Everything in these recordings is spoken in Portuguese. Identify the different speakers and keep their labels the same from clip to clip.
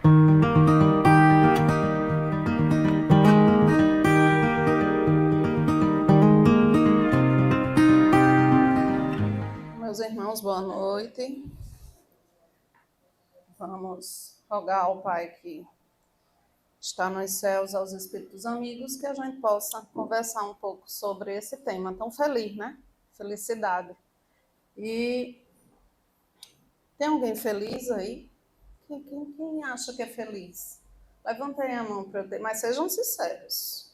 Speaker 1: Meus irmãos, boa noite. Vamos rogar ao Pai que está nos céus, aos Espíritos amigos, que a gente possa conversar um pouco sobre esse tema tão feliz, né? Felicidade. E tem alguém feliz aí? Quem acha que é feliz? Levantem a mão para eu ter, mas sejam sinceros.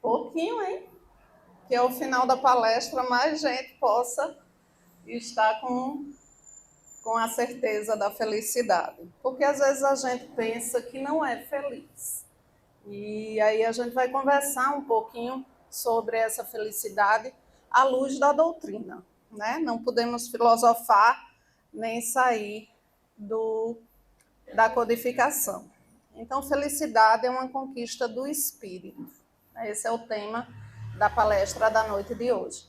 Speaker 1: Pouquinho, hein? Que ao final da palestra mais gente possa estar com a certeza da felicidade. Porque às vezes a gente pensa que não é feliz. E aí a gente vai conversar um pouquinho sobre essa felicidade à luz da doutrina, né? Não podemos filosofar nem sair da codificação. Então, felicidade é uma conquista do espírito. Esse é o tema da palestra da noite de hoje.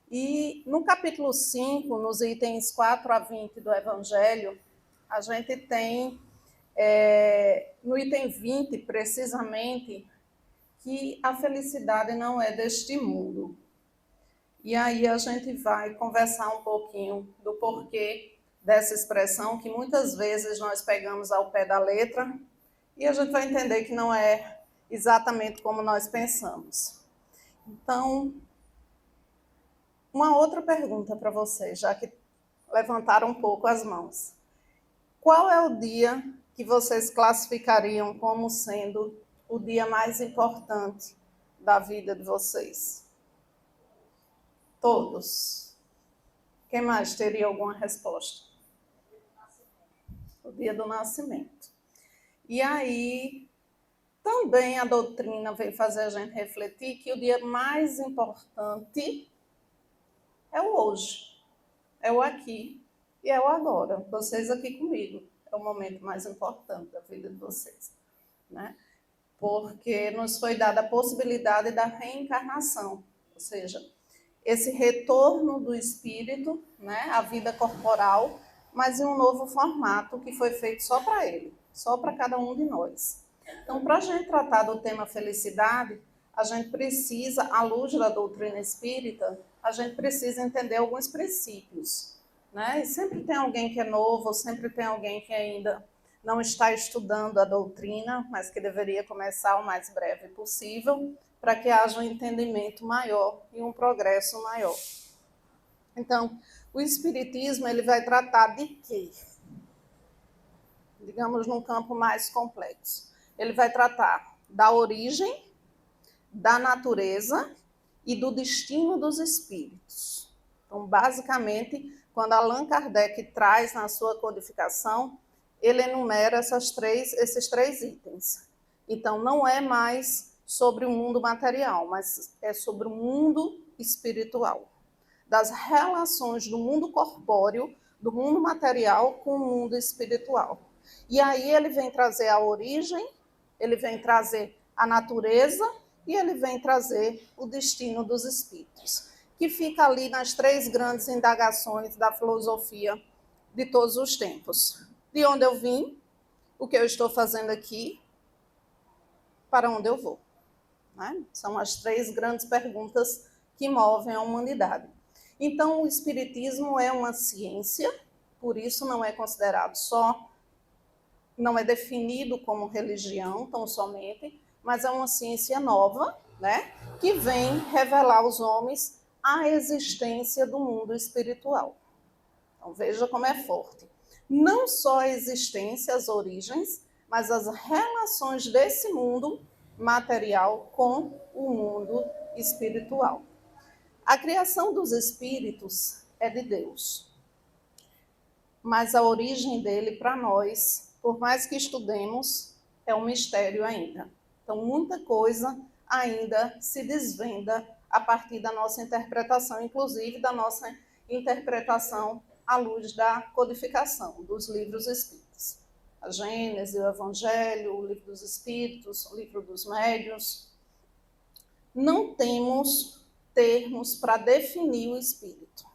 Speaker 1: E no capítulo 5, nos itens 4 a 20 do Evangelho, a gente tem, no item 20, precisamente, que a felicidade não é deste mundo. E aí a gente vai conversar um pouquinho do porquê dessa expressão, que muitas vezes nós pegamos ao pé da letra, e a gente vai entender que não é exatamente como nós pensamos. Então, uma outra pergunta para vocês, já que levantaram um pouco as mãos. Qual é o dia que vocês classificariam como sendo o dia mais importante da vida de vocês? Todos. Quem mais teria alguma resposta? O dia do nascimento. E aí, também a doutrina veio fazer a gente refletir que o dia mais importante é o hoje, é o aqui e é o agora. Vocês aqui comigo, é o momento mais importante da vida de vocês, né? Porque nos foi dada a possibilidade da reencarnação, ou seja, esse retorno do espírito, né, à vida corporal, mas em um novo formato que foi feito só para ele, só para cada um de nós. Então, para a gente tratar do tema felicidade, a gente precisa, à luz da doutrina espírita, a gente precisa entender alguns princípios, né? E sempre tem alguém que é novo, sempre tem alguém que ainda não está estudando a doutrina, mas que deveria começar o mais breve possível, para que haja um entendimento maior e um progresso maior. Então, o Espiritismo ele vai tratar de quê? Digamos, num campo mais complexo. Ele vai tratar da origem, da natureza e do destino dos espíritos. Então, basicamente, quando Allan Kardec traz na sua codificação, ele enumera esses três itens. Então, não é mais sobre o mundo material, mas é sobre o mundo espiritual. Das relações do mundo corpóreo, do mundo material com o mundo espiritual. E aí ele vem trazer a origem, ele vem trazer a natureza e ele vem trazer o destino dos espíritos, que fica ali nas três grandes indagações da filosofia de todos os tempos. De onde eu vim, o que eu estou fazendo aqui, para onde eu vou. Né? São as três grandes perguntas que movem a humanidade. Então, o Espiritismo é uma ciência, por isso não é considerado só, não é definido como religião tão somente, mas é uma ciência nova, né, que vem revelar aos homens a existência do mundo espiritual. Então, veja como é forte. Não só a existência, as origens, mas as relações desse mundo material com o mundo espiritual. A criação dos espíritos é de Deus, mas a origem dele para nós, por mais que estudemos, é um mistério ainda. Então, muita coisa ainda se desvenda a partir da nossa interpretação, inclusive da nossa interpretação à luz da codificação dos livros espíritas. A Gênese, o Evangelho, o Livro dos Espíritos, o Livro dos Médiuns. Não temos termos para definir o espírito.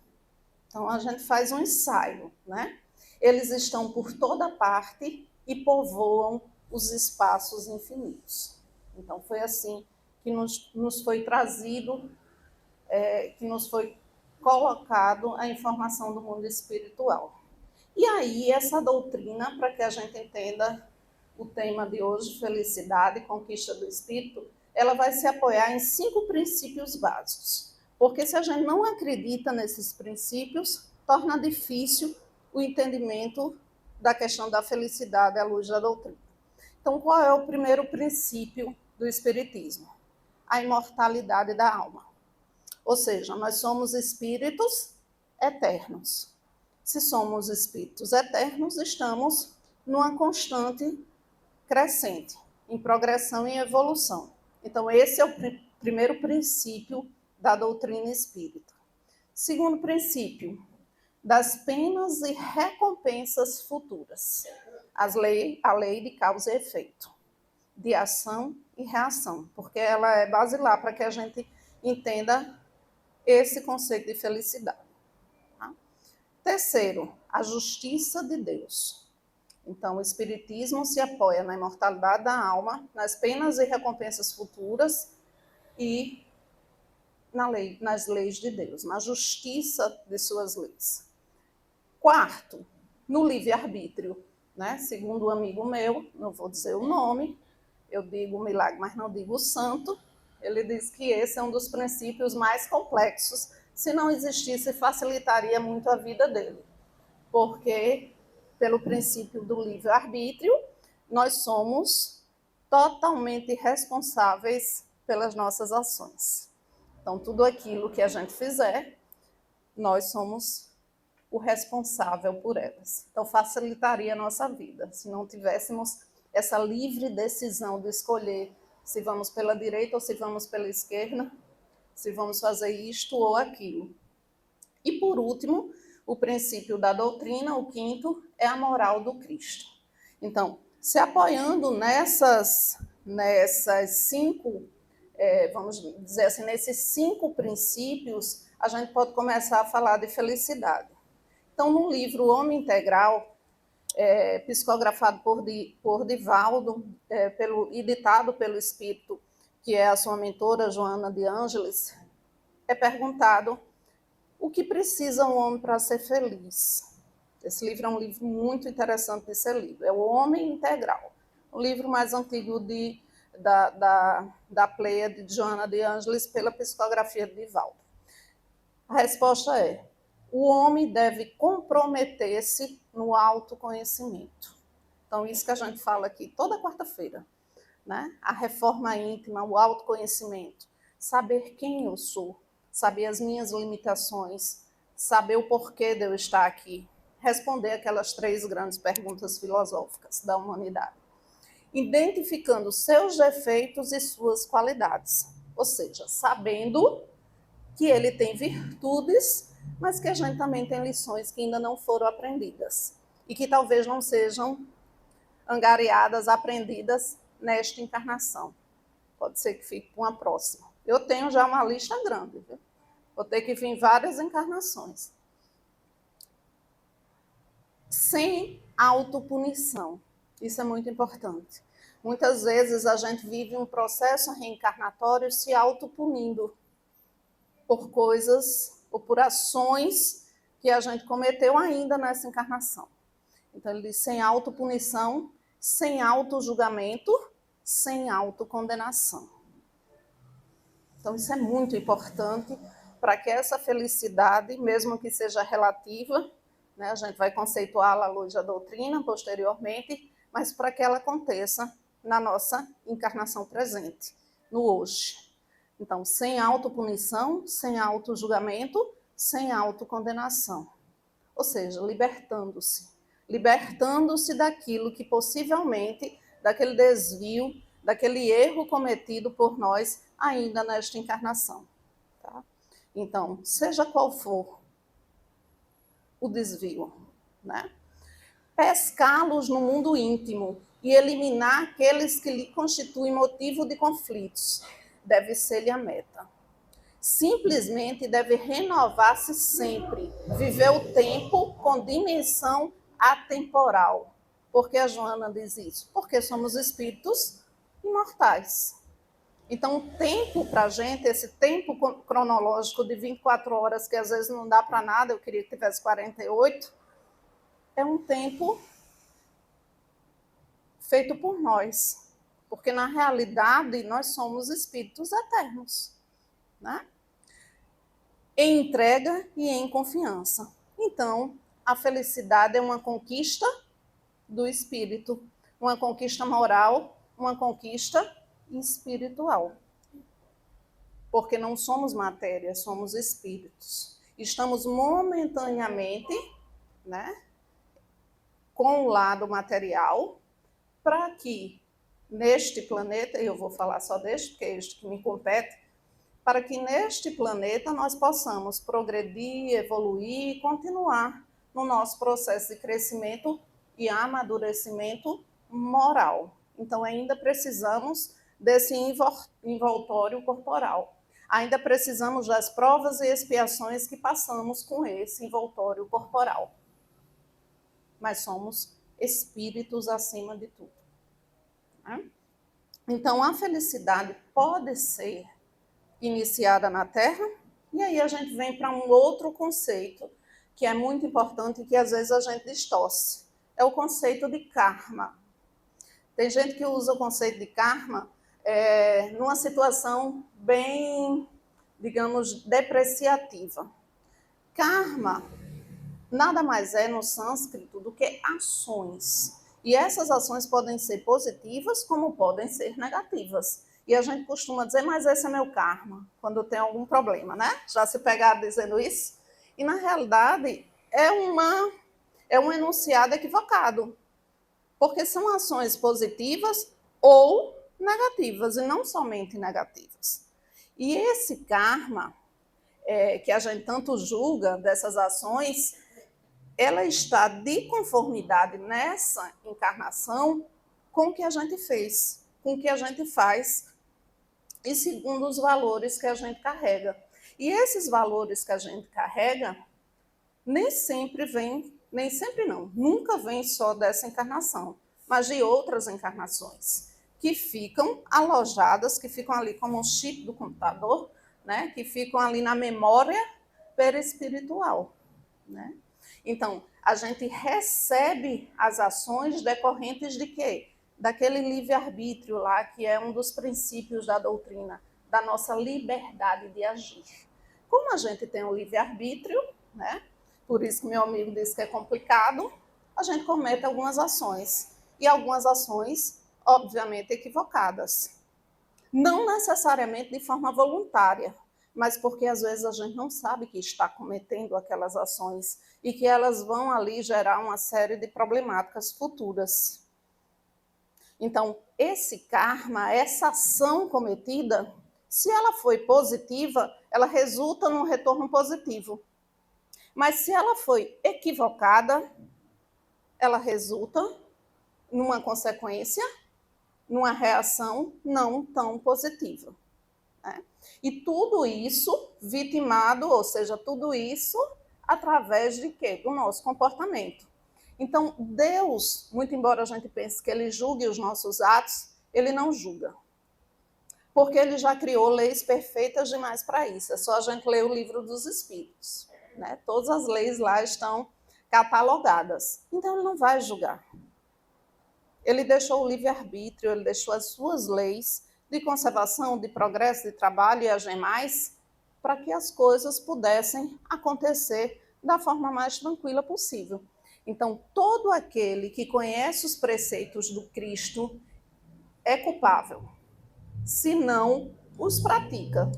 Speaker 1: Então, a gente faz um ensaio, né? Eles estão por toda parte e povoam os espaços infinitos. Então, foi assim que nos foi trazido, que nos foi colocado a informação do mundo espiritual. E aí, essa doutrina, para que a gente entenda o tema de hoje, felicidade e conquista do espírito, ela vai se apoiar em 5 princípios básicos. Porque se a gente não acredita nesses princípios, torna difícil o entendimento da questão da felicidade à luz da doutrina. Então, qual é o primeiro princípio do espiritismo? A imortalidade da alma. Ou seja, nós somos espíritos eternos. Se somos espíritos eternos, estamos numa constante crescente, em progressão e evolução. Então, esse é o primeiro princípio da doutrina espírita. Segundo princípio, das penas e recompensas futuras. A lei de causa e efeito, de ação e reação, porque ela é basilar para que a gente entenda esse conceito de felicidade. Tá? Terceiro, a justiça de Deus. Então, o espiritismo se apoia na imortalidade da alma, nas penas e recompensas futuras e nas leis de Deus, na justiça de suas leis. Quarto, no livre-arbítrio, né? Segundo um amigo meu, não vou dizer o nome, eu digo milagre, mas não digo santo, ele diz que esse é um dos princípios mais complexos. Se não existisse, facilitaria muito a vida dele, porque pelo princípio do livre-arbítrio, nós somos totalmente responsáveis pelas nossas ações. Então, tudo aquilo que a gente fizer, nós somos o responsável por elas. Então, facilitaria a nossa vida, se não tivéssemos essa livre decisão de escolher se vamos pela direita ou se vamos pela esquerda, se vamos fazer isto ou aquilo. E, por último, o princípio da doutrina, o quinto, é a moral do Cristo. Então, se apoiando nessas 5, vamos dizer assim, nesses 5 princípios, a gente pode começar a falar de felicidade. Então, no livro Homem Integral, psicografado por Divaldo e ditado pelo espírito, que é a sua mentora, Joana de Ângeles, é perguntado o que precisa um homem para ser feliz. Esse livro é um livro muito interessante de ser lido. É o Homem Integral, o livro mais antigo da Pleiade de Joana de Ângeles pela psicografia de Divaldo. A resposta é: o homem deve comprometer-se no autoconhecimento. Então, isso que a gente fala aqui toda quarta-feira, né? A reforma íntima, o autoconhecimento, saber quem eu sou, saber as minhas limitações, saber o porquê de eu estar aqui, responder aquelas 3 grandes perguntas filosóficas da humanidade, identificando seus defeitos e suas qualidades, ou seja, sabendo que ele tem virtudes, mas que a gente também tem lições que ainda não foram aprendidas e que talvez não sejam angariadas, aprendidas nesta encarnação. Pode ser que fique para uma próxima. Eu tenho já uma lista grande, viu? Vou ter que vir em várias encarnações. Sem autopunição. Isso é muito importante. Muitas vezes a gente vive um processo reencarnatório se autopunindo por coisas ou por ações que a gente cometeu ainda nessa encarnação. Então, ele diz sem autopunição, sem autojulgamento, sem autocondenação. Então, isso é muito importante para que essa felicidade, mesmo que seja relativa, né, a gente vai conceituá-la à luz da doutrina posteriormente, mas para que ela aconteça na nossa encarnação presente, no hoje. Então, sem autopunição, sem autojulgamento, sem autocondenação. Ou seja, libertando-se daquilo que possivelmente, daquele desvio, daquele erro cometido por nós ainda nesta encarnação. Tá? Então, seja qual for o desvio, né? Pescá-los no mundo íntimo e eliminar aqueles que lhe constituem motivo de conflitos deve ser-lhe a meta. Simplesmente deve renovar-se sempre, viver o tempo com dimensão atemporal. Por que a Joana diz isso? Porque somos espíritos imortais. Então, o tempo para a gente, esse tempo cronológico de 24 horas, que às vezes não dá para nada, eu queria que tivesse 48, é um tempo feito por nós. Porque, na realidade, nós somos espíritos eternos, né? Em entrega e em confiança. Então, a felicidade é uma conquista do espírito, uma conquista moral, uma conquista espiritual. Porque não somos matéria, somos espíritos. Estamos momentaneamente, né, com o lado material, para que neste planeta, eu vou falar só deste, porque é este que me compete, para que neste planeta nós possamos progredir, evoluir e continuar no nosso processo de crescimento e amadurecimento moral. Então, ainda precisamos desse envoltório corporal. Ainda precisamos das provas e expiações que passamos com esse envoltório corporal. Mas somos espíritos acima de tudo. Então, a felicidade pode ser iniciada na Terra, e aí a gente vem para um outro conceito que é muito importante e que às vezes a gente distorce. É o conceito de karma. Tem gente que usa o conceito de karma numa situação bem, digamos, depreciativa. Karma nada mais é no sânscrito do que ações. E essas ações podem ser positivas como podem ser negativas. E a gente costuma dizer, mas esse é meu karma, quando tem algum problema, né? Já se pegaram dizendo isso? E, na realidade, é um enunciado equivocado. Porque são ações positivas ou negativas, e não somente negativas. E esse karma, que a gente tanto julga dessas ações, ela está de conformidade nessa encarnação com o que a gente fez, com o que a gente faz e segundo os valores que a gente carrega. E esses valores que a gente carrega nem sempre não, nunca vem só dessa encarnação, mas de outras encarnações, que ficam alojadas, que ficam ali como um chip do computador, né? Que ficam ali na memória perispiritual, né? Então, a gente recebe as ações decorrentes de quê? Daquele livre-arbítrio lá, que é um dos princípios da doutrina, da nossa liberdade de agir. Como a gente tem um livre-arbítrio, né? Por isso que meu amigo disse que é complicado, a gente comete algumas ações. E algumas ações, obviamente, equivocadas. Não necessariamente de forma voluntária, mas porque às vezes a gente não sabe que está cometendo aquelas ações e que elas vão ali gerar uma série de problemáticas futuras. Então, esse karma, essa ação cometida, se ela foi positiva, ela resulta num retorno positivo. Mas se ela foi equivocada, ela resulta numa consequência, numa reação não tão positiva. Né? E tudo isso vitimado, ou seja, tudo isso através de quê? Do nosso comportamento. Então, Deus, muito embora a gente pense que ele julgue os nossos atos, ele não julga. Porque ele já criou leis perfeitas demais para isso. É só a gente ler o livro dos Espíritos. Né? Todas as leis lá estão catalogadas. Então, ele não vai julgar. Ele deixou o livre-arbítrio, ele deixou as suas leis de conservação, de progresso, de trabalho e as demais, para que as coisas pudessem acontecer da forma mais tranquila possível. Então, todo aquele que conhece os preceitos do Cristo é culpável, se não os pratica.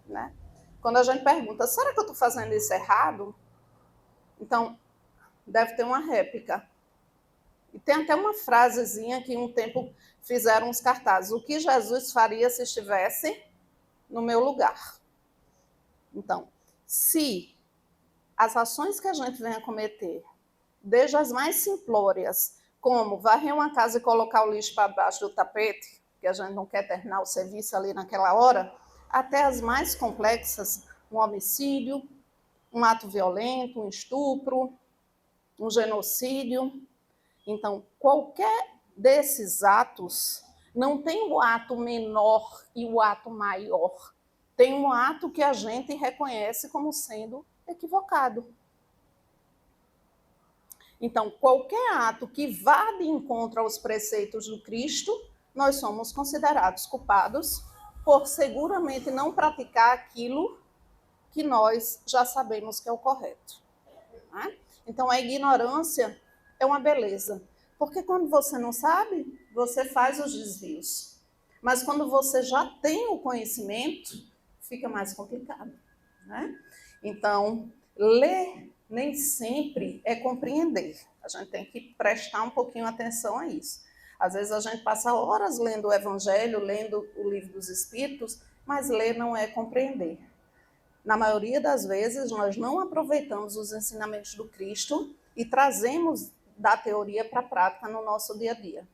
Speaker 1: Né? Quando a gente pergunta, será que eu estou fazendo isso errado? Então, deve ter uma réplica. E tem até uma frasezinha que um tempo fizeram uns cartazes. O que Jesus faria se estivesse no meu lugar? Então, se as ações que a gente vem a cometer, desde as mais simplórias, como varrer uma casa e colocar o lixo para baixo do tapete, que a gente não quer terminar o serviço ali naquela hora, até as mais complexas, um homicídio, um ato violento, um estupro, um genocídio. Então, qualquer desses atos não tem o ato menor e o ato maior. Tem um ato que a gente reconhece como sendo equivocado. Então, qualquer ato que vá de encontro aos preceitos do Cristo, nós somos considerados culpados por seguramente não praticar aquilo que nós já sabemos que é o correto. Né? Então, a ignorância é uma beleza, porque quando você não sabe, você faz os desvios. Mas quando você já tem o conhecimento, fica mais complicado. Né? Então, ler nem sempre é compreender. A gente tem que prestar um pouquinho atenção a isso. Às vezes a gente passa horas lendo o Evangelho, lendo o Livro dos Espíritos, mas ler não é compreender. Na maioria das vezes, nós não aproveitamos os ensinamentos do Cristo e trazemos da teoria para a prática no nosso dia a dia.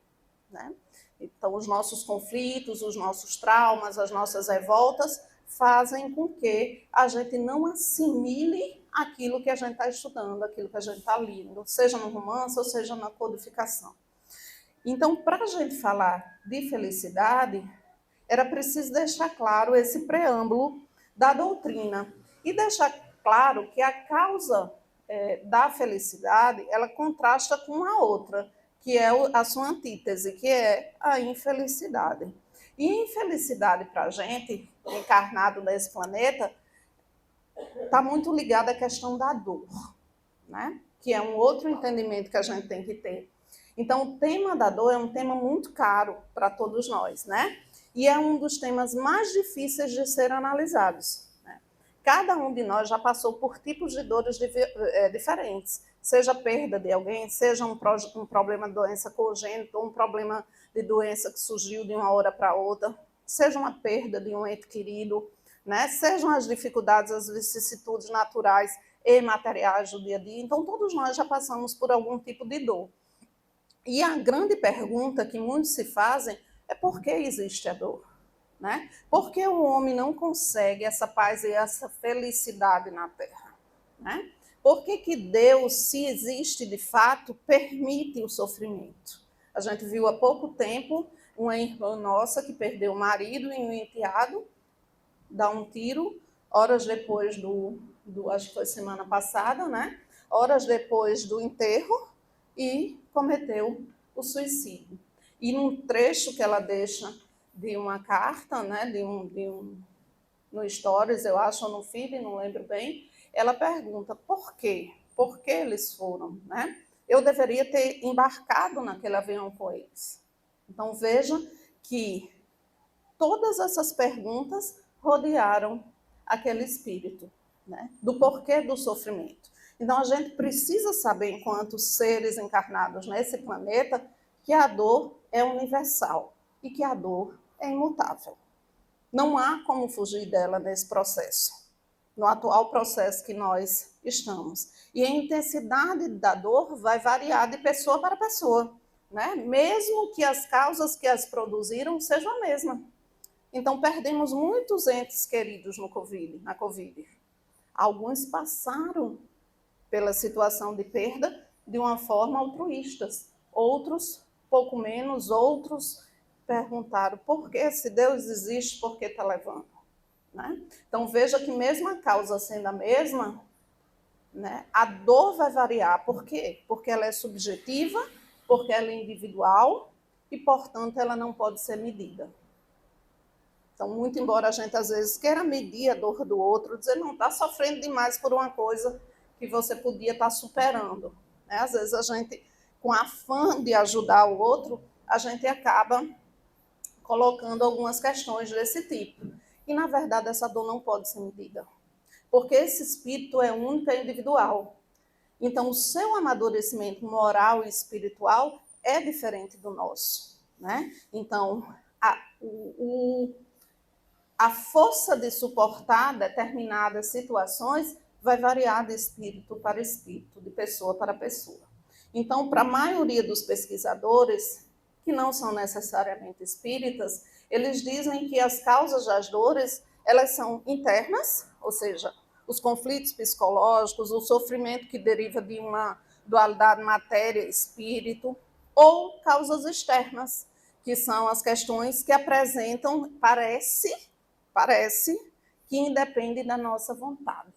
Speaker 1: Né? Então, os nossos conflitos, os nossos traumas, as nossas revoltas fazem com que a gente não assimile aquilo que a gente está estudando, aquilo que a gente está lendo, seja no romance ou seja na codificação. Então, para a gente falar de felicidade, era preciso deixar claro esse preâmbulo da doutrina e deixar claro que a causa da felicidade, ela contrasta com a outra, que é a sua antítese, que é a infelicidade. E infelicidade para a gente, encarnado nesse planeta, está muito ligada à questão da dor, né? Que é um outro entendimento que a gente tem que ter. Então, o tema da dor é um tema muito caro para todos nós, né? E é um dos temas mais difíceis de ser analisados. Né? Cada um de nós já passou por tipos de dores diferentes, seja perda de alguém, seja um problema de doença congênita, um problema de doença que surgiu de uma hora para outra, seja uma perda de um ente querido, né? Sejam as dificuldades, as vicissitudes naturais e materiais do dia a dia. Então, todos nós já passamos por algum tipo de dor. E a grande pergunta que muitos se fazem é por que existe a dor? Né? Por que o homem não consegue essa paz e essa felicidade na Terra? Né? Por que Deus, se existe de fato, permite o sofrimento? A gente viu há pouco tempo uma irmã nossa que perdeu o marido e um enteado, dá um tiro, horas depois acho que foi semana passada, né? Horas depois do enterro, e cometeu o suicídio. E num trecho que ela deixa de uma carta, né, no Stories, eu acho, ou no feed, não lembro bem, ela pergunta por quê? Por que eles foram? Né? Eu deveria ter embarcado naquele avião com eles. Então, veja que todas essas perguntas rodearam aquele espírito, né, do porquê do sofrimento. Então, a gente precisa saber, enquanto seres encarnados nesse planeta, que a dor é universal e que a dor é imutável. Não há como fugir dela nesse processo, no atual processo que nós estamos. E a intensidade da dor vai variar de pessoa para pessoa, né? Mesmo que as causas que as produziram sejam a mesma. Então, perdemos muitos entes queridos na Covid. Alguns passaram pela situação de perda de uma forma altruísta. Outros, pouco menos, outros perguntaram por que, se Deus existe, por que está levando? Né? Então, veja que mesmo a causa sendo a mesma, né, a dor vai variar. Por quê? Porque ela é subjetiva, porque ela é individual e, portanto, ela não pode ser medida. Então, muito embora a gente, às vezes, queira medir a dor do outro, dizer, não, está sofrendo demais por uma coisa que você podia estar superando. Né? Às vezes, a gente, com afã de ajudar o outro, a gente acaba colocando algumas questões desse tipo. E, na verdade, essa dor não pode ser medida. Porque esse espírito é único e individual. Então, o seu amadurecimento moral e espiritual é diferente do nosso. Né? Então, a força de suportar determinadas situações vai variar de espírito para espírito, de pessoa para pessoa. Então, para a maioria dos pesquisadores, que não são necessariamente espíritas, eles dizem que as causas das dores, elas são internas, ou seja, os conflitos psicológicos, o sofrimento que deriva de dualidade matéria-espírito, ou causas externas, que são as questões que apresentam, parece que independem da nossa vontade.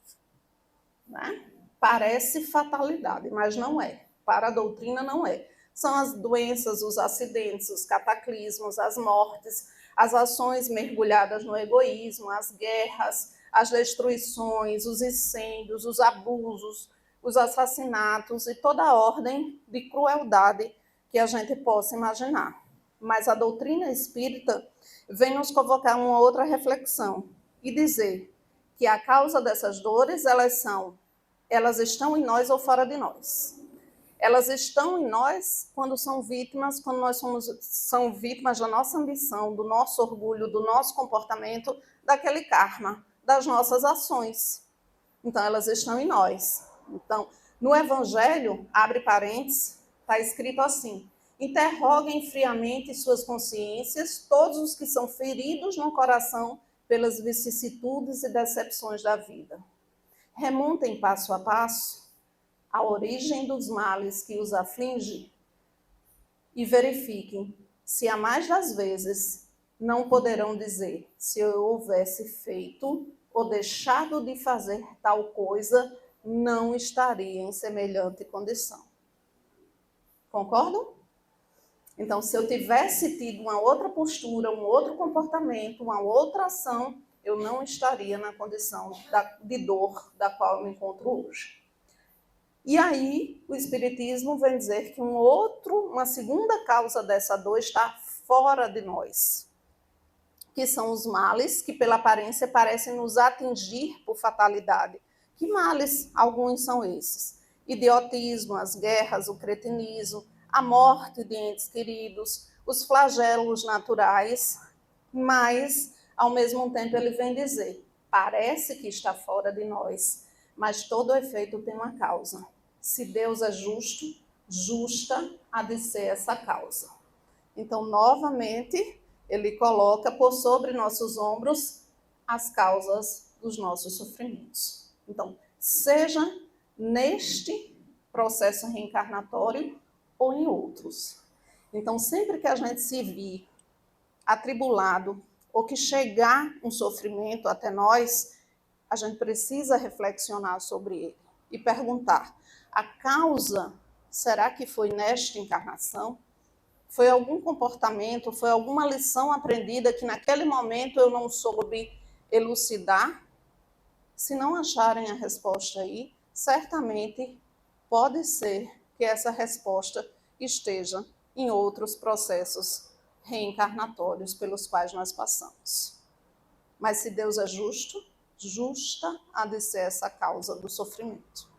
Speaker 1: Né? Parece fatalidade, mas não é. Para a doutrina, não é. São as doenças, os acidentes, os cataclismos, as mortes, as ações mergulhadas no egoísmo, as guerras, as destruições, os incêndios, os abusos, os assassinatos e toda a ordem de crueldade que a gente possa imaginar. Mas a doutrina espírita vem nos convocar uma outra reflexão e dizer que a causa dessas dores, elas estão em nós ou fora de nós. Elas estão em nós quando são vítimas são vítimas da nossa ambição, do nosso orgulho, do nosso comportamento, daquele karma, das nossas ações. Então, elas estão em nós. Então, no Evangelho, abre parênteses, está escrito assim: interroguem friamente suas consciências todos os que são feridos no coração pelas vicissitudes e decepções da vida. Remontem passo a passo a origem dos males que os aflige e verifiquem se a mais das vezes não poderão dizer: se eu houvesse feito ou deixado de fazer tal coisa, não estaria em semelhante condição. Concordam? Então, se eu tivesse tido uma outra postura, um outro comportamento, uma outra ação, eu não estaria na condição de dor da qual eu me encontro hoje. E aí, o Espiritismo vem dizer que uma segunda causa dessa dor está fora de nós, que são os males que, pela aparência, parecem nos atingir por fatalidade. Que males? Alguns são esses: idiotismo, as guerras, o cretinismo, a morte de entes queridos, os flagelos naturais, mas, ao mesmo tempo, ele vem dizer: parece que está fora de nós, mas todo efeito tem uma causa. Se Deus é justo, justa há de ser essa causa. Então, novamente, ele coloca por sobre nossos ombros as causas dos nossos sofrimentos. Então, seja neste processo reencarnatório ou em outros. Então, sempre que a gente se vir atribulado ou que chegar um sofrimento até nós, a gente precisa reflexionar sobre ele e perguntar: a causa, será que foi nesta encarnação? Foi algum comportamento, foi alguma lição aprendida que naquele momento eu não soube elucidar? Se não acharem a resposta aí, certamente pode ser que essa resposta esteja em outros processos reencarnatórios pelos quais nós passamos. Mas se Deus é justo, justa há de ser essa causa do sofrimento.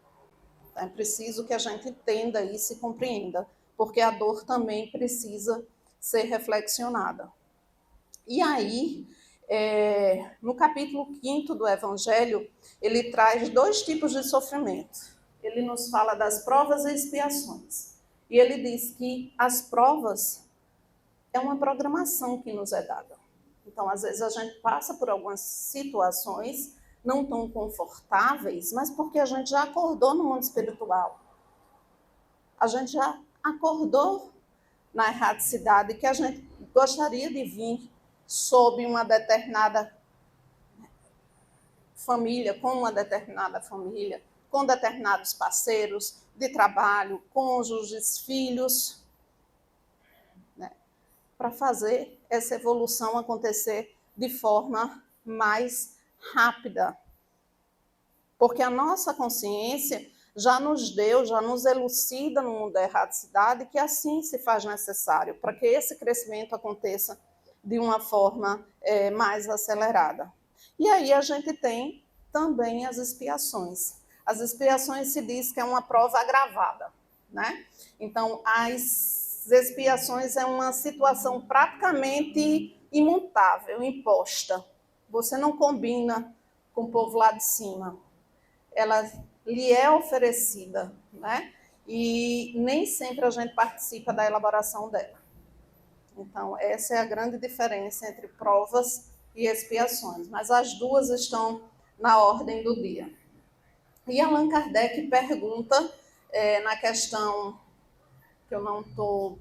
Speaker 1: É preciso que a gente entenda isso e compreenda, porque a dor também precisa ser reflexionada. E aí, no capítulo 5º do Evangelho, ele traz 2 tipos de sofrimento. Ele nos fala das provas e expiações. E ele diz que as provas é uma programação que nos é dada. Então, às vezes, a gente passa por algumas situações não tão confortáveis, mas porque a gente já acordou no mundo espiritual. A gente já acordou na erradicidade que a gente gostaria de vir sob uma determinada família, com uma determinada família, com determinados parceiros de trabalho, cônjuges, filhos, né, para fazer essa evolução acontecer de forma mais rápida. Porque a nossa consciência já nos elucida no mundo da erradicidade que assim se faz necessário para que esse crescimento aconteça de uma forma mais acelerada. E aí a gente tem também as expiações. As expiações se diz que é uma prova agravada, né? Então, as expiações é uma situação praticamente imutável, imposta. Você não combina com o povo lá de cima. Ela lhe é oferecida, né? E nem sempre a gente participa da elaboração dela. Então, essa é a grande diferença entre provas e expiações, mas as duas estão na ordem do dia. E Allan Kardec pergunta na questão que eu não estou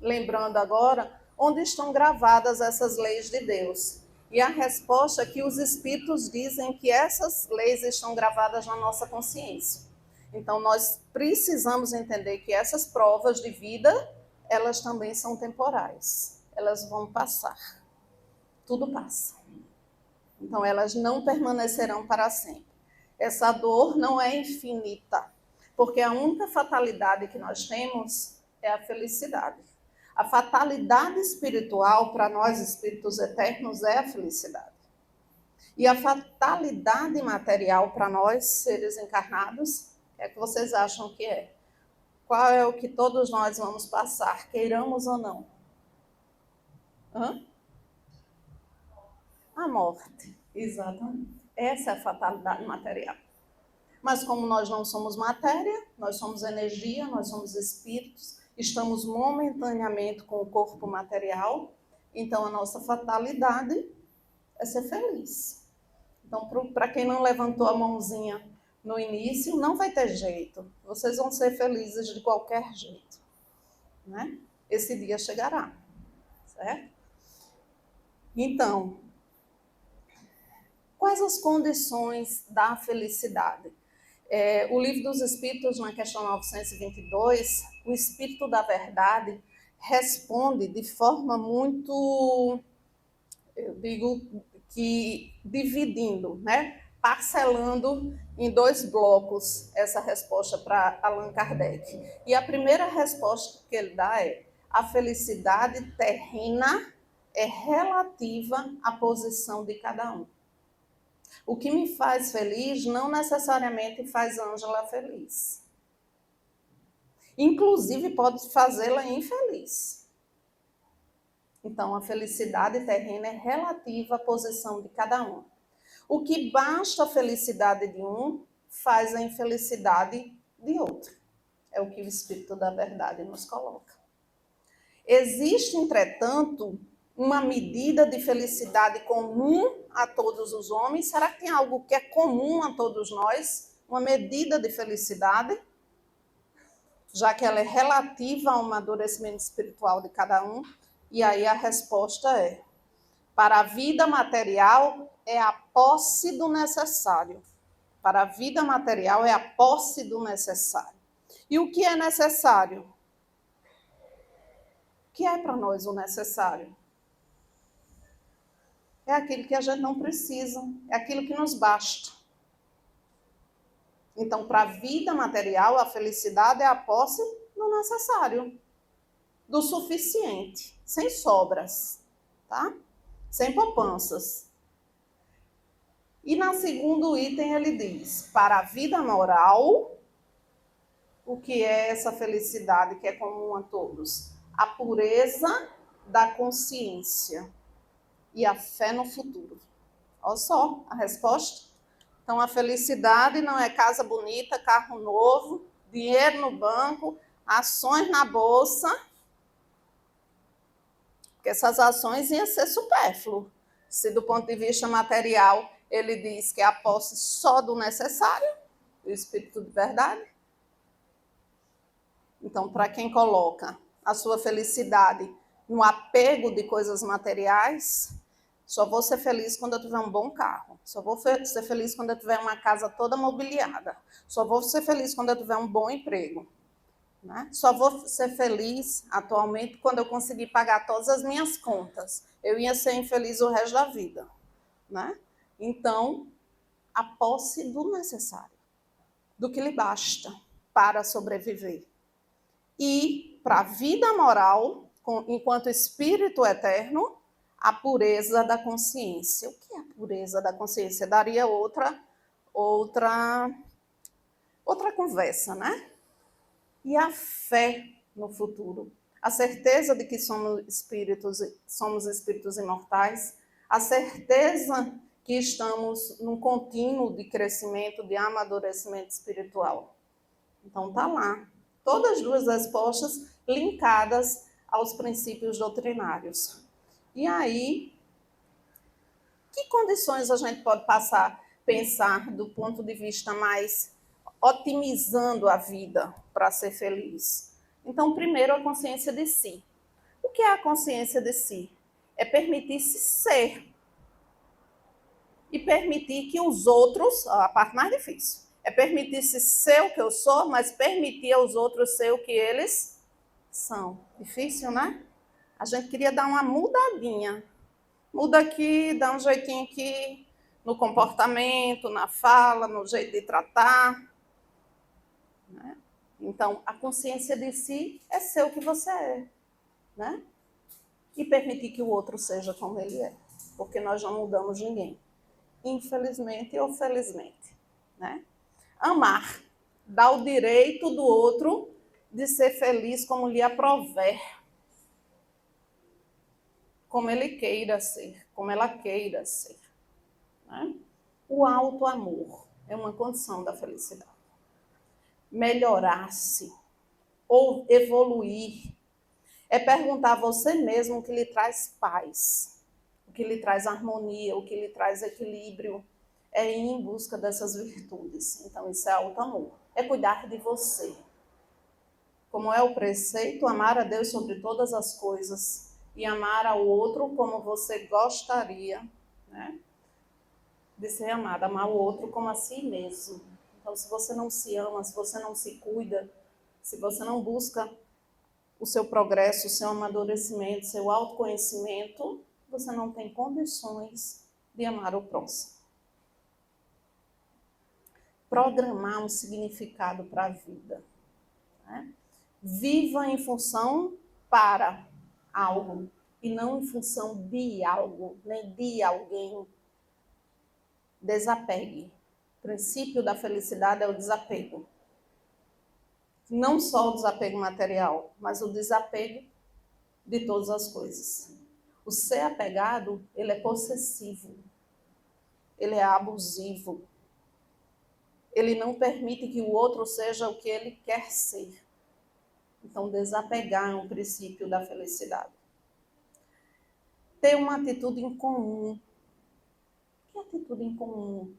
Speaker 1: lembrando agora, onde estão gravadas essas leis de Deus. E a resposta é que os espíritos dizem que essas leis estão gravadas na nossa consciência. Então, nós precisamos entender que essas provas de vida, elas também são temporais. Elas vão passar. Tudo passa. Então, elas não permanecerão para sempre. Essa dor não é infinita, porque a única fatalidade que nós temos é a felicidade. A fatalidade espiritual para nós, espíritos eternos, é a felicidade. E a fatalidade material para nós, seres encarnados, é que vocês acham que é? Qual é o que todos nós vamos passar, queiramos ou não? A morte, exatamente. Essa é a fatalidade material. Mas como nós não somos matéria, nós somos energia, nós somos espíritos, estamos momentaneamente com o corpo material, então a nossa fatalidade é ser feliz. Então, para quem não levantou a mãozinha no início, não vai ter jeito. Vocês vão ser felizes de qualquer jeito, né? Esse dia chegará, certo? Então, quais as condições da felicidade? O Livro dos Espíritos, na questão 922, o Espírito da Verdade responde de forma muito, eu digo que dividindo, né? Parcelando em 2 blocos essa resposta para Allan Kardec. E a primeira resposta que ele dá é: a felicidade terrena é relativa à posição de cada um. O que me faz feliz não necessariamente faz Ângela feliz. Inclusive pode fazê-la infeliz. Então, a felicidade terrena é relativa à posição de cada um. O que basta a felicidade de um faz a infelicidade de outro. É o que o Espírito da Verdade nos coloca. Existe, entretanto, uma medida de felicidade comum a todos os homens? Será que tem algo que é comum a todos nós? Uma medida de felicidade? Já que ela é relativa ao amadurecimento espiritual de cada um. E aí a resposta é: para a vida material é a posse do necessário. Para a vida material é a posse do necessário. E o que é necessário? O que é para nós o necessário? É aquilo que a gente não precisa, é aquilo que nos basta. Então, para a vida material, a felicidade é a posse do necessário, do suficiente, sem sobras, tá? Sem poupanças. E no segundo item ele diz: para a vida moral, o que é essa felicidade que é comum a todos? A pureza da consciência e a fé no futuro. Olha só a resposta. Então, a felicidade não é casa bonita, carro novo, dinheiro no banco, ações na bolsa, porque essas ações iam ser supérfluo. Se do ponto de vista material ele diz que é a posse só do necessário, do Espírito de Verdade. Então, para quem coloca a sua felicidade no apego de coisas materiais, só vou ser feliz quando eu tiver um bom carro. Só vou ser feliz quando eu tiver uma casa toda mobiliada. Só vou ser feliz quando eu tiver um bom emprego. Né? Só vou ser feliz atualmente quando eu conseguir pagar todas as minhas contas. Eu ia ser infeliz o resto da vida. Né? Então, a posse do necessário, do que lhe basta para sobreviver. E para a vida moral, enquanto espírito eterno, a pureza da consciência. O que é a pureza da consciência? Daria outra conversa, né? E a fé no futuro. A certeza de que somos espíritos imortais, a certeza que estamos num contínuo de crescimento, de amadurecimento espiritual. Então, tá lá. Todas as 2 respostas linkadas aos princípios doutrinários. E aí, que condições a gente pode pensar do ponto de vista mais otimizando a vida para ser feliz? Então, primeiro, a consciência de si. O que é a consciência de si? É permitir-se ser. E permitir que os outros, a parte mais difícil, é permitir-se ser o que eu sou, mas permitir aos outros ser o que eles são. Difícil, né? A gente queria dar uma mudadinha. Muda aqui, dá um jeitinho aqui, no comportamento, na fala, no jeito de tratar. Né? Então, a consciência de si é ser o que você é. Né? E permitir que o outro seja como ele é. Porque nós não mudamos ninguém. Infelizmente ou felizmente. Né? Amar. Dar o direito do outro de ser feliz como lhe aprover. Como ele queira ser, como ela queira ser. Né? O auto-amor é uma condição da felicidade. Melhorar-se ou evoluir é perguntar a você mesmo o que lhe traz paz, o que lhe traz harmonia, o que lhe traz equilíbrio. É ir em busca dessas virtudes. Então, isso é auto-amor. É cuidar de você. Como é o preceito, amar a Deus sobre todas as coisas e amar ao outro como você gostaria, né, de ser amado. Amar o outro como a si mesmo. Então, se você não se ama, se você não se cuida, se você não busca o seu progresso, o seu amadurecimento, o seu autoconhecimento, você não tem condições de amar o próximo. Programar um significado para a vida. Né? Viva em função para algo e não em função de algo, nem de alguém. Desapegue. O princípio da felicidade é o desapego. Não só o desapego material, mas o desapego de todas as coisas. O ser apegado, ele é possessivo. Ele é abusivo. Ele não permite que o outro seja o que ele quer ser. Então, desapegar é um princípio da felicidade. Ter uma atitude em comum. Que atitude em comum?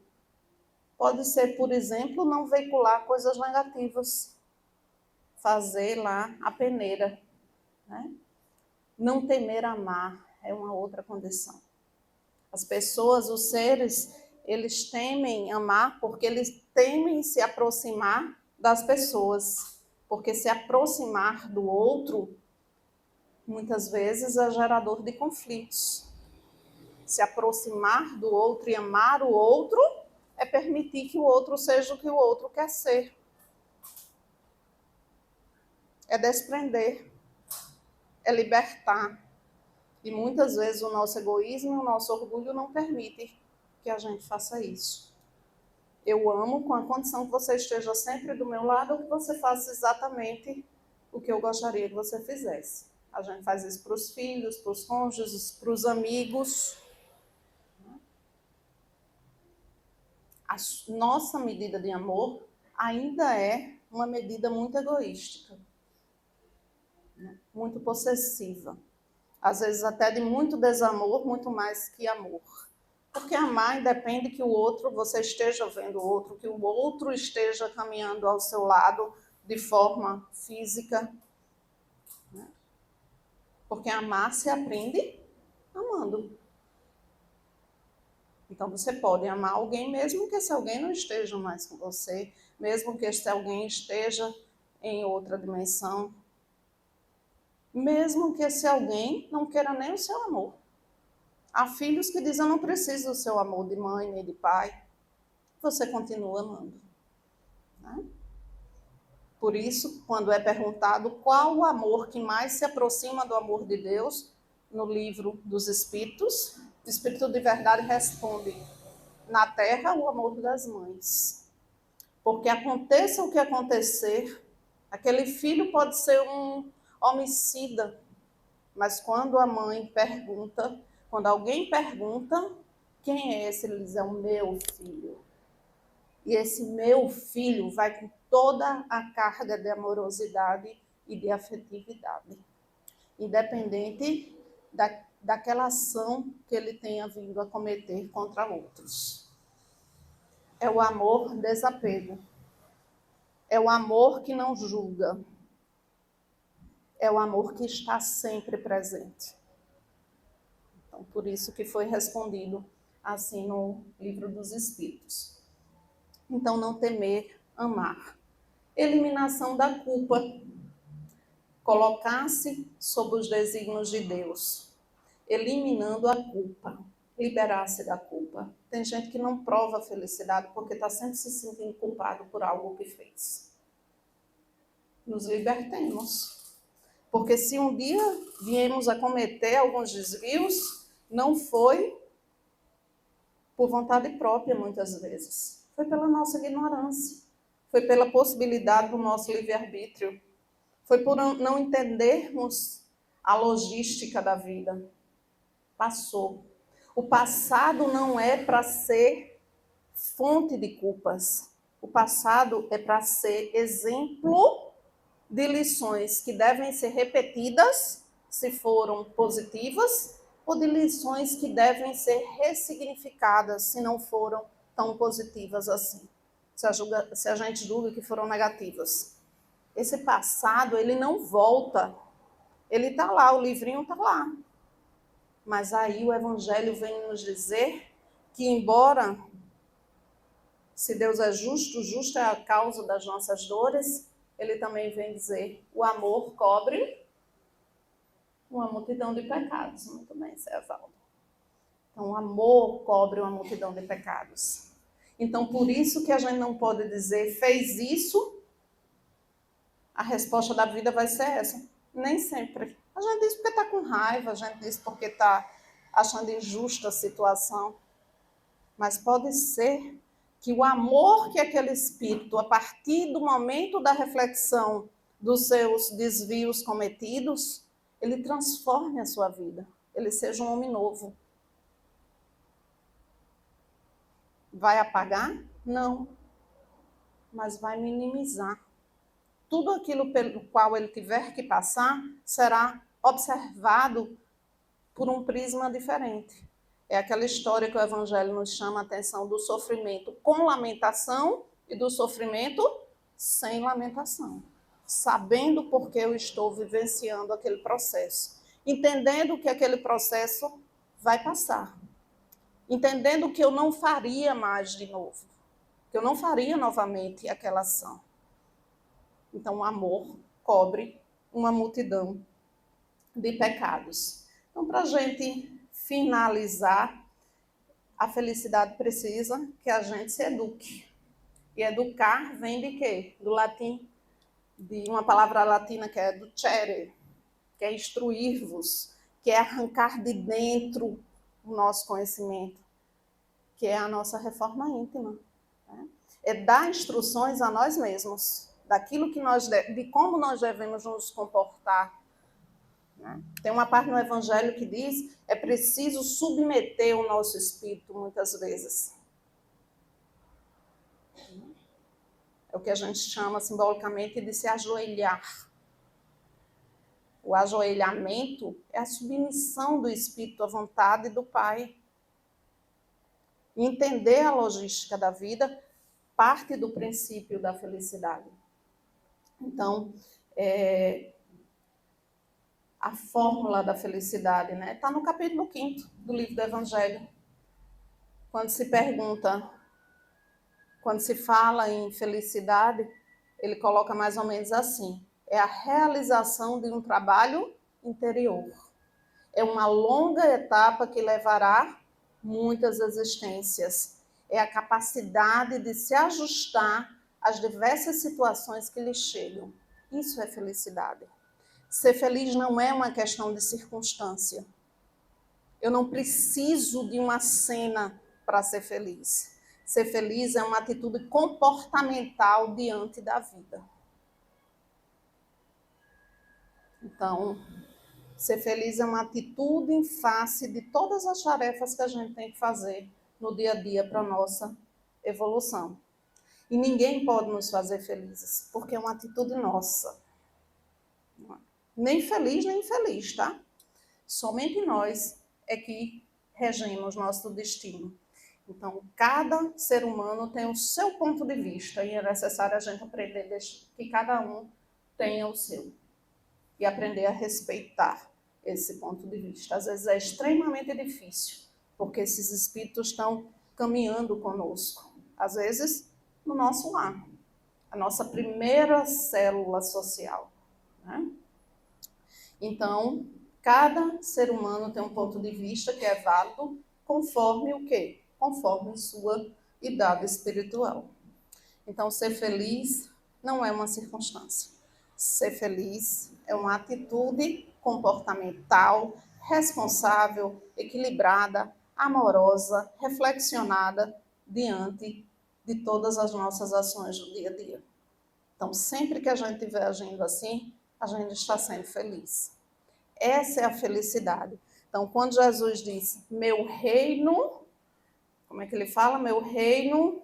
Speaker 1: Pode ser, por exemplo, não veicular coisas negativas. Fazer lá a peneira. Né? Não temer amar é uma outra condição. As pessoas, os seres, eles temem amar porque eles temem se aproximar das pessoas. Porque se aproximar do outro, muitas vezes, é gerador de conflitos. Se aproximar do outro e amar o outro é permitir que o outro seja o que o outro quer ser. É desprender. É libertar. E muitas vezes o nosso egoísmo e o nosso orgulho não permitem que a gente faça isso. Eu amo com a condição que você esteja sempre do meu lado ou que você faça exatamente o que eu gostaria que você fizesse. A gente faz isso para os filhos, para os cônjuges, para os amigos. A nossa medida de amor ainda é uma medida muito egoística, muito possessiva. Às vezes até de muito desamor, muito mais que amor. Porque amar independe que o outro, você esteja vendo o outro, que o outro esteja caminhando ao seu lado de forma física. Né? Porque amar se aprende amando. Então você pode amar alguém mesmo que esse alguém não esteja mais com você, mesmo que esse alguém esteja em outra dimensão, mesmo que esse alguém não queira nem o seu amor. Há filhos que dizem, eu não preciso do seu amor de mãe nem de pai. Você continua amando. Né? Por isso, quando é perguntado qual o amor que mais se aproxima do amor de Deus, no livro dos Espíritos, o Espírito de Verdade responde, na terra, o amor das mães. Porque aconteça o que acontecer, aquele filho pode ser um homicida, mas quando a mãe pergunta, quando alguém pergunta, quem é esse? Ele diz, é o meu filho. E esse meu filho vai com toda a carga de amorosidade e de afetividade, independente daquela ação que ele tenha vindo a cometer contra outros. É o amor desapego. é o amor que não julga. É o amor que está sempre presente. Então, por isso que foi respondido assim no Livro dos Espíritos. Então, não temer, amar. Eliminação da culpa. Colocar-se sob os desígnios de Deus. Eliminando a culpa. Liberar-se da culpa. Tem gente que não prova felicidade porque está sempre se sentindo culpado por algo que fez. Nos libertemos. Porque se um dia viemos a cometer alguns desvios, não foi por vontade própria, muitas vezes. Foi pela nossa ignorância. Foi pela possibilidade do nosso livre-arbítrio. Foi por não entendermos a logística da vida. Passou. O passado não é para ser fonte de culpas. O passado é para ser exemplo de lições que devem ser repetidas, se foram positivas, ou de lições que devem ser ressignificadas, se não foram tão positivas assim. Se a gente julga que foram negativas. Esse passado, ele não volta. Ele está lá, o livrinho está lá. Mas aí o Evangelho vem nos dizer que, embora, se Deus é justo, justa é a causa das nossas dores, ele também vem dizer, o amor cobre uma multidão de pecados. Muito bem, Evaldo. Então, o amor cobre uma multidão de pecados. Então, por isso que a gente não pode dizer, fez isso, a resposta da vida vai ser essa. Nem sempre. A gente diz porque está com raiva, a gente diz porque está achando injusta a situação. Mas pode ser que o amor que aquele espírito, a partir do momento da reflexão dos seus desvios cometidos, ele transforme a sua vida. Ele seja um homem novo. Vai apagar? Não. Mas vai minimizar. Tudo aquilo pelo qual ele tiver que passar será observado por um prisma diferente. É aquela história que o Evangelho nos chama a atenção do sofrimento com lamentação e do sofrimento sem lamentação. Sabendo por que eu estou vivenciando aquele processo. Entendendo que aquele processo vai passar. Entendendo que eu não faria mais de novo. Que eu não faria novamente aquela ação. Então, o amor cobre uma multidão de pecados. Então, para a gente finalizar, a felicidade precisa que a gente se eduque. E educar vem de quê? Do latim, de uma palavra latina que é ducere, que é instruir-vos, que é arrancar de dentro o nosso conhecimento, que é a nossa reforma íntima. Né? É dar instruções a nós mesmos, daquilo que de como nós devemos nos comportar. Tem uma parte no Evangelho que diz é preciso submeter o nosso espírito muitas vezes. É o que a gente chama simbolicamente de se ajoelhar. O ajoelhamento é a submissão do espírito à vontade do Pai. E entender a logística da vida parte do princípio da felicidade. Então, a fórmula da felicidade, né? Está no capítulo 5º do livro do Evangelho. Quando se pergunta, quando se fala em felicidade, ele coloca mais ou menos assim: é a realização de um trabalho interior. É uma longa etapa que levará muitas existências. É a capacidade de se ajustar às diversas situações que lhe chegam. Isso é felicidade. Ser feliz não é uma questão de circunstância. Eu não preciso de uma cena para ser feliz. Ser feliz é uma atitude comportamental diante da vida. Então, ser feliz é uma atitude em face de todas as tarefas que a gente tem que fazer no dia a dia para a nossa evolução. E ninguém pode nos fazer felizes, porque é uma atitude nossa. Nem feliz, nem infeliz, tá? Somente nós é que regemos nosso destino. Então, cada ser humano tem o seu ponto de vista e é necessário a gente aprender que cada um tenha o seu e aprender a respeitar esse ponto de vista. Às vezes é extremamente difícil, porque esses espíritos estão caminhando conosco. Às vezes, no nosso lar, a nossa primeira célula social, né? Então, cada ser humano tem um ponto de vista que é válido conforme o quê? Conforme sua idade espiritual. Então, ser feliz não é uma circunstância. Ser feliz é uma atitude comportamental, responsável, equilibrada, amorosa, reflexionada diante de todas as nossas ações do dia a dia. Então, sempre que a gente estiver agindo assim, a gente está sendo feliz. Essa é a felicidade. Então, quando Jesus diz, meu reino, como é que ele fala? Meu reino,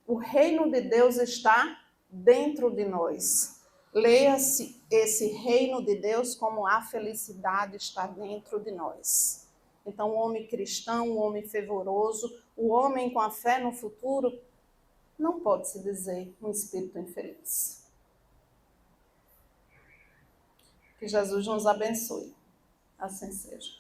Speaker 1: o reino de Deus está dentro de nós. Leia-se esse reino de Deus como a felicidade está dentro de nós. Então, o homem cristão, o homem fervoroso, o homem com a fé no futuro, não pode se dizer um espírito infeliz. Que Jesus nos abençoe. Assim seja.